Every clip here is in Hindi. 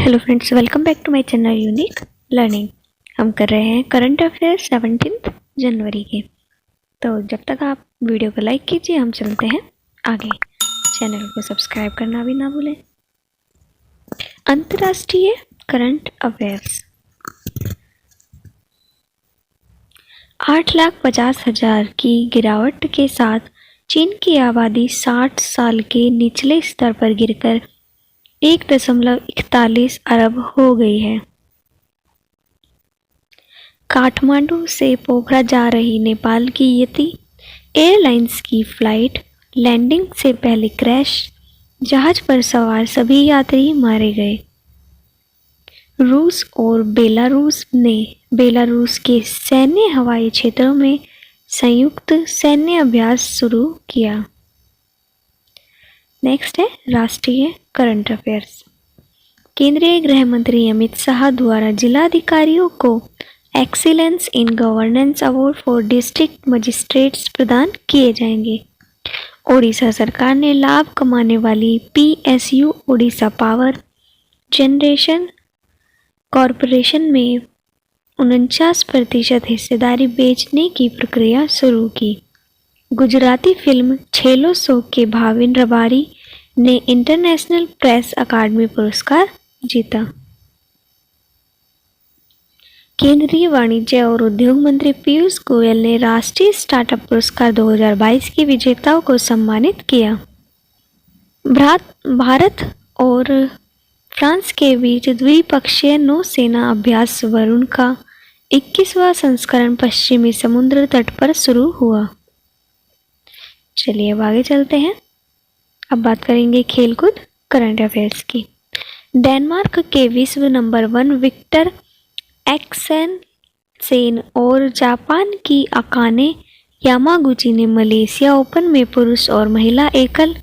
Hello friends, welcome back to my channel unique learning. हम कर रहे हैं करंट अफेयर्स 17 जनवरी के। तो जब तक आप वीडियो को लाइक कीजिए, हम चलते हैं आगे। चैनल को सब्सक्राइब करना भी ना भूलें। अंतर्राष्ट्रीय करंट अफेयर्स। 8,50,000 की गिरावट के साथ चीन की आबादी 60 साल के निचले स्तर पर गिरकर 1.41 अरब हो गई है। काठमांडू से पोखरा जा रही नेपाल की यति एयरलाइंस की फ्लाइट लैंडिंग से पहले क्रैश, जहाज पर सवार सभी यात्री मारे गए। रूस और बेलारूस ने बेलारूस के सैन्य हवाई क्षेत्रों में संयुक्त सैन्य अभ्यास शुरू किया। नेक्स्ट है राष्ट्रीय करंट अफेयर्स। केंद्रीय गृह मंत्री अमित शाह द्वारा जिलाधिकारियों को excellence in governance award for district magistrates प्रदान किए जाएंगे। ओडिशा सरकार ने लाभ कमाने वाली PSU Odisha power generation corporation में 49% हिस्सेदारी बेचने की प्रक्रिया शुरू की। गुजराती फिल्म छेलो सो के भाविन रबारी ने इंटरनेशनल प्रेस अकादमी पुरस्कार जीता। केंद्रीय वाणिज्य और उद्योग मंत्री पीयूष गोयल ने राष्ट्रीय स्टार्टअप पुरस्कार 2022 के विजेताओं को सम्मानित किया। भारत और फ्रांस के बीच द्विपक्षीय नौसेना अभ्यास वरुण का 21वां संस्करण पश्चिमी समुद्र तट पर शुरू हुआ। चलिए अब आगे चलते हैं। अब बात करेंगे खेलकूद करंट अफेयर्स की। डेनमार्क के विश्व नंबर 1 विक्टर एक्सेलसेन और जापान की अकाने यामागुची ने मलेशिया ओपन में पुरुष और महिला एकल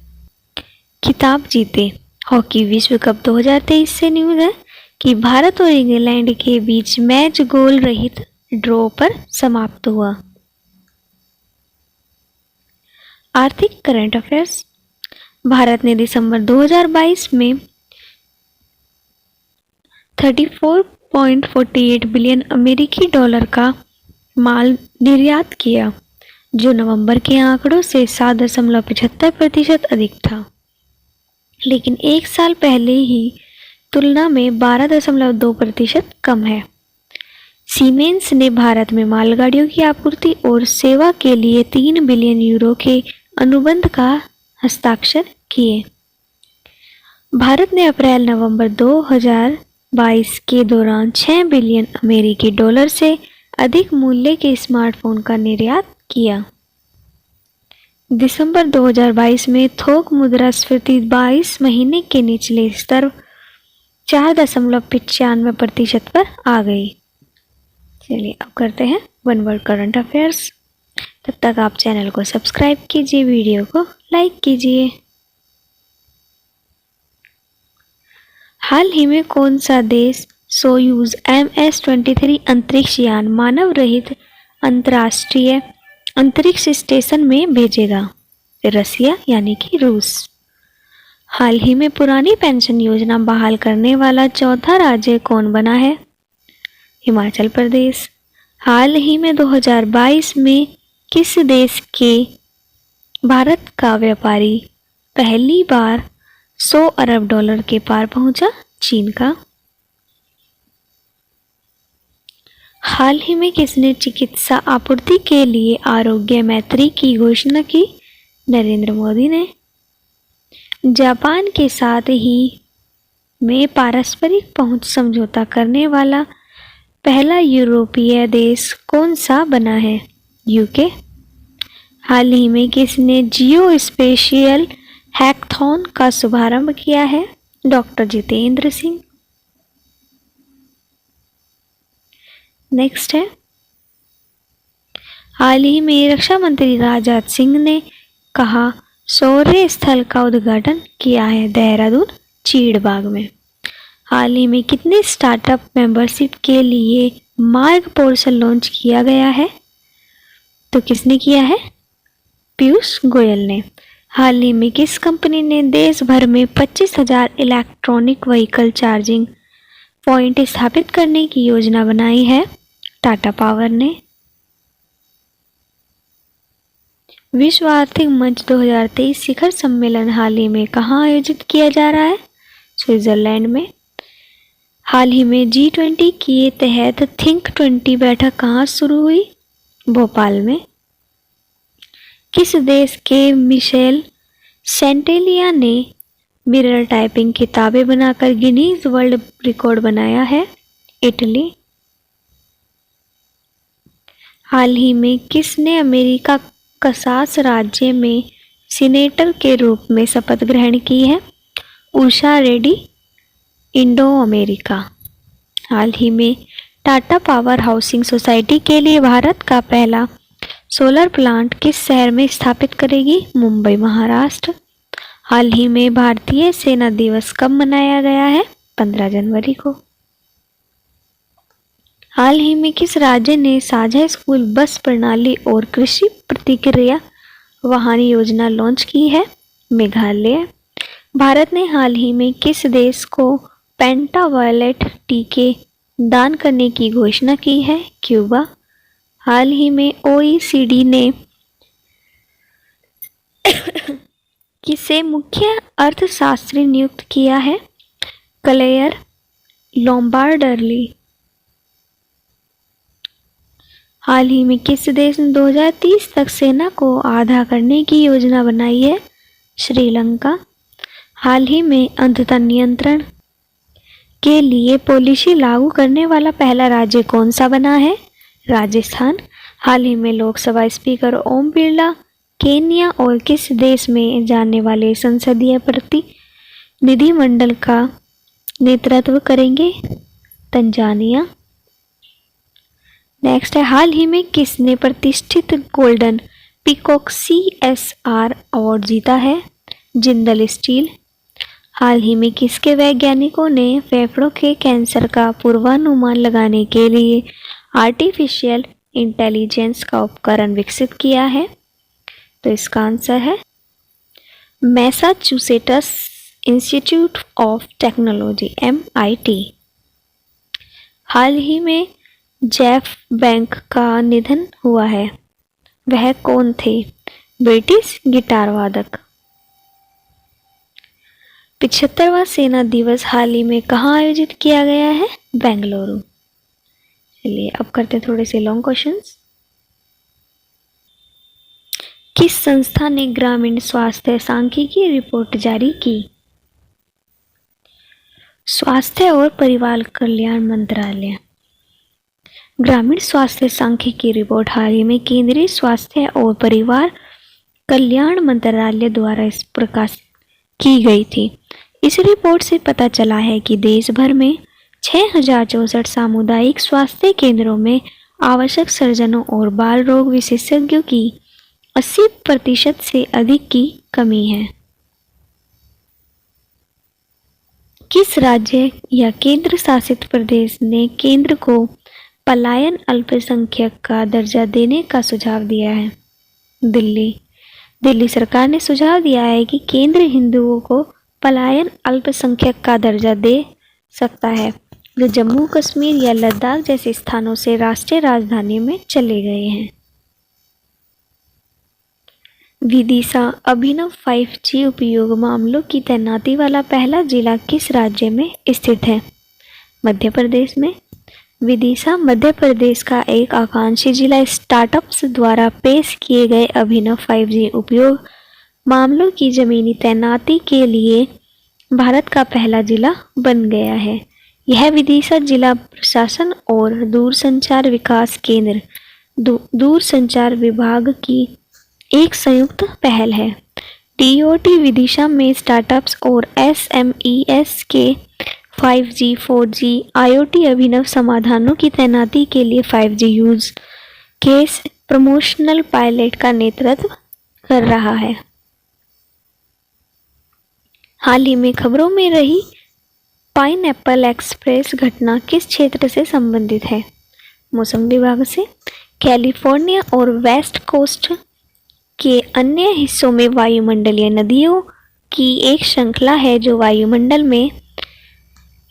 खिताब जीते। हॉकी विश्व कप 2023 से न्यूज़ है कि भारत और इंग्लैंड के बीच मैच गोल रहित ड्रॉ पर समाप्त हुआ। आर्थिक करंट अफेयर्स। भारत ने दिसंबर 2022 में 34.48 बिलियन अमेरिकी डॉलर का माल निर्यात किया, जो नवंबर के आंकड़ों से 7.75% अधिक था, लेकिन एक साल पहले ही तुलना में 12.2% कम है। सीमेंस ने भारत में मालगाड़ियों की आपूर्ति और सेवा के लिए 3 बिलियन यूरो के अनुबंध का हस्ताक्षर किए। भारत ने अप्रैल-नवंबर 2022 के दौरान 6 बिलियन अमेरिकी डॉलर से अधिक मूल्य के स्मार्टफोन का निर्यात किया। दिसंबर 2022 में थोक मुद्रास्फीति 22 महीने के निचले स्तर 4.95% पर आ गई। चलिए अब करते हैं वन वर्ड करंट अफेयर्स। तब तक आप चैनल को सब्सक्राइब कीजिए, वीडियो को लाइक कीजिए। हाल ही में कौन सा देश सोयूज MS-23 अंतरिक्ष यान मानव रहित अंतर्राष्ट्रीय अंतरिक्ष स्टेशन में भेजेगा? रसिया यानी कि रूस। हाल ही में पुरानी पेंशन योजना बहाल करने वाला चौथा राज्य कौन बना है? हिमाचल प्रदेश। हाल ही में 2022 में किस देश के भारत का व्यापारी पहली बार 100 अरब डॉलर के पार पहुंचा? चीन का। हाल ही में किसने चिकित्सा आपूर्ति के लिए आरोग्य मैत्री की घोषणा की? नरेंद्र मोदी ने। जापान के साथ ही में पारस्परिक पहुंच समझौता करने वाला पहला यूरोपीय देश कौन सा बना है? यूके। हाल ही में किसने जियो स्पेशियल हैकथॉन का शुभारंभ किया है? डॉक्टर जितेंद्र सिंह। नेक्स्ट है, हाल ही में रक्षा मंत्री राजनाथ सिंह ने कहा शौर्य स्थल का उद्घाटन किया है देहरादून चीड़बाग में। हाल ही में कितने स्टार्टअप मेंबरशिप के लिए मार्ग पोर्टल लॉन्च किया गया है? तो किसने किया है? पीयूष गोयल ने। हाल ही में किस कंपनी ने देश भर में 25,000 इलेक्ट्रॉनिक व्हीकल चार्जिंग पॉइंट स्थापित करने की योजना बनाई है टाटा पावर ने। विश्व आर्थिक मंच 2023 शिखर सम्मेलन हाल ही में कहाँ आयोजित किया जा रहा है? स्विट्जरलैंड में। हाल ही में G20 के तहत थिंक 20 बैठक कहाँ शुरू हुई? भोपाल में। किस देश के मिशेल सेंटेलिया ने मिरर टाइपिंग किताबें बनाकर गिनीज वर्ल्ड रिकॉर्ड बनाया है? इटली। हाल ही में किसने अमेरिका कसास राज्य में सीनेटर के रूप में शपथ ग्रहण की है? Usha Reddy, Indo America. हाल ही में टाटा पावर हाउसिंग सोसाइटी के लिए भारत का पहला सोलर प्लांट किस शहर में स्थापित करेगी? मुंबई, महाराष्ट्र। हाल ही में भारतीय सेना दिवस कब मनाया गया है? 15 जनवरी को। हाल ही में किस राज्य ने साझा स्कूल बस प्रणाली और कृषि प्रतिक्रिया वाहन योजना लॉन्च की है? मेघालय। भारत ने हाल ही में किस देश को पेंटावायलेट टीके दान करने की घोषणा की है? क्यूबा। हाल ही में OECD ने किसे मुख्य अर्थशास्त्री नियुक्त किया है? क्लेयर लोम्बार्डली। हाल ही में किस देश ने 2030 तक सेना को आधा करने की योजना बनाई है? श्रीलंका। हाल ही में अंधता नियंत्रण के लिए पॉलिसी लागू करने वाला पहला राज्य कौन सा बना है? राजस्थान। हाल ही में लोकसभा स्पीकर ओम बिरला केन्या और किस देश में जाने वाले संसदीय प्रतिनिधिमंडल का नेतृत्व करेंगे? तंजानिया। नेक्स्ट है, हाल ही में किसने प्रतिष्ठित गोल्डन पीकॉक CSR अवार्ड जीता है? जिंदल स्टील। हाल ही में किसके वैज्ञानिकों ने फेफड़ों के कैंसर का पूर्वानुमान लगाने के लिए आर्टिफिशियल इंटेलिजेंस का उपकरण विकसित किया है? तो इसका आंसर है Massachusetts institute of technology MIT। हाल ही में जेफ बैंक का निधन हुआ है, वह कौन थे? ब्रिटिश गिटार वादक। 75वां सेना दिवस हाल ही में कहाँ आयोजित किया गया है? बेंगलुरु। चलिए अब करते हैं थोड़े से लॉन्ग क्वेश्चंस। किस संस्था ने ग्रामीण स्वास्थ्य सांख्यिकी रिपोर्ट जारी की? स्वास्थ्य और परिवार कल्याण मंत्रालय। ग्रामीण स्वास्थ्य सांख्यिकी रिपोर्ट हाल ही में केंद्रीय स्वास्थ्य और परिवार कल्याण मंत्रालय द्वारा प्रकाशित की गई थी। इस रिपोर्ट से पता चला है कि देश भर में 6064 सामुदायिक स्वास्थ्य केंद्रों में आवश्यक सर्जनों और बाल रोग विशेषज्ञों की 80% से अधिक की कमी है। किस राज्य या केंद्र शासित प्रदेश ने केंद्र को पलायन अल्पसंख्यक का दर्जा देने का सुझाव दिया है? दिल्ली। दिल्ली सरकार ने सुझाव दिया है कि केंद्र हिंदुओं को पलायन अल्पसंख्यक का दर्जा दे सकता है जो जम्मू कश्मीर या लद्दाख जैसे स्थानों से राष्ट्रीय राजधानी में चले गए हैं। विदिशा अभिनव 5G उपयोग मामलों की तैनाती वाला पहला जिला किस राज्य में स्थित है? मध्य प्रदेश में। विदिशा मध्य प्रदेश का एक आकांक्षी जिला स्टार्टअप्स द्वारा पेश किए गए अभिनव 5G उपयोग मामलों की जमीनी तैनाती के लिए भारत का पहला जिला बन गया है। यह विदिशा जिला प्रशासन और दूरसंचार विकास केंद्र दूरसंचार विभाग की एक संयुक्त पहल है। DOT विदिशा में स्टार्टअप्स और SMEs के 5G, 4G, IoT अभिनव समाधानों की तैनाती के लिए 5G use case promotional pilot का नेतृत्व कर रहा है। हाल ही में खबरों में रही पाइनएप्पल एक्सप्रेस घटना किस क्षेत्र से संबंधित है? मौसम विभाग से। कैलिफोर्निया और वेस्ट कोस्ट के अन्य हिस्सों में वायुमंडलीय नदियों की एक श्रृंखला है जो वायुमंडल में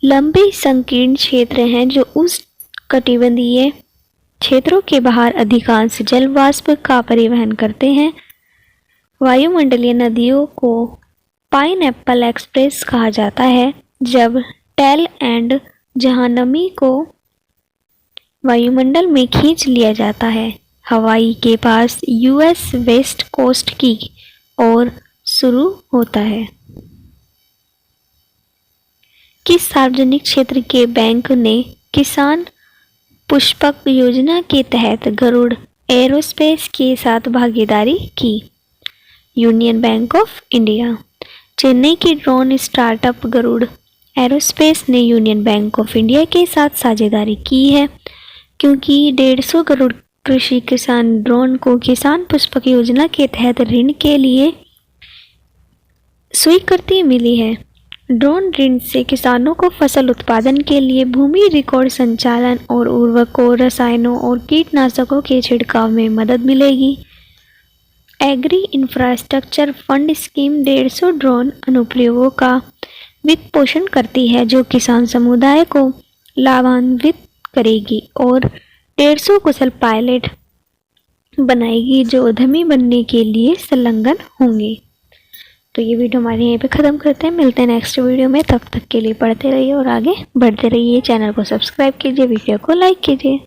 लंबे संकीर्ण क्षेत्र हैं जो उष्णकटिबंधीय क्षेत्रों के बाहर अधिकांश जल वाष्प का परिवहन करते हैं। वायुमंडलीय नदियों को पाइनएप्पल एक्सप्रेस कहा जाता है, जब टेल एंड जहां नमी को वायुमंडल में खींच लिया जाता है, हवाई के पास यूएस वेस्ट कोस्ट की ओर शुरू होता है। किस सार्वजनिक क्षेत्र के बैंक ने किसान पुष्पक योजना के तहत गरुड़ एरोस्पेस के साथ भागीदारी की? Union bank of India. Chennai की ड्रोन स्टार्टअप गरुड़ एरोस्पेस ने यूनियन बैंक ऑफ इंडिया के साथ साझेदारी की है, क्योंकि 150 गरुड़ कृषि किसान ड्रोन को किसान पुष्पक योजना के तहत ऋण के लिए स्वीकृति मिली है। ड्रोन ऋण से किसानों को फसल उत्पादन के लिए भूमि रिकॉर्ड संचालन और उर्वरकों, रसायनों और कीटनाशकों के छिड़काव में मदद मिलेगी। Agri infrastructure fund scheme 150 drone अनुप्रयोगों का वित्त पोषण करती है, जो किसान समुदाय को लाभान्वित करेगी और 150 कुशल पायलट बनाएगी जो उद्यमी बनने के लिए संलग्न होंगे। तो ये वीडियो हमारे यहीं पे ख़त्म करते हैं। मिलते हैं नेक्स्ट वीडियो में। तब तक के लिए पढ़ते रहिए और आगे बढ़ते रहिए। चैनल को सब्सक्राइब कीजिए, वीडियो को लाइक कीजिए।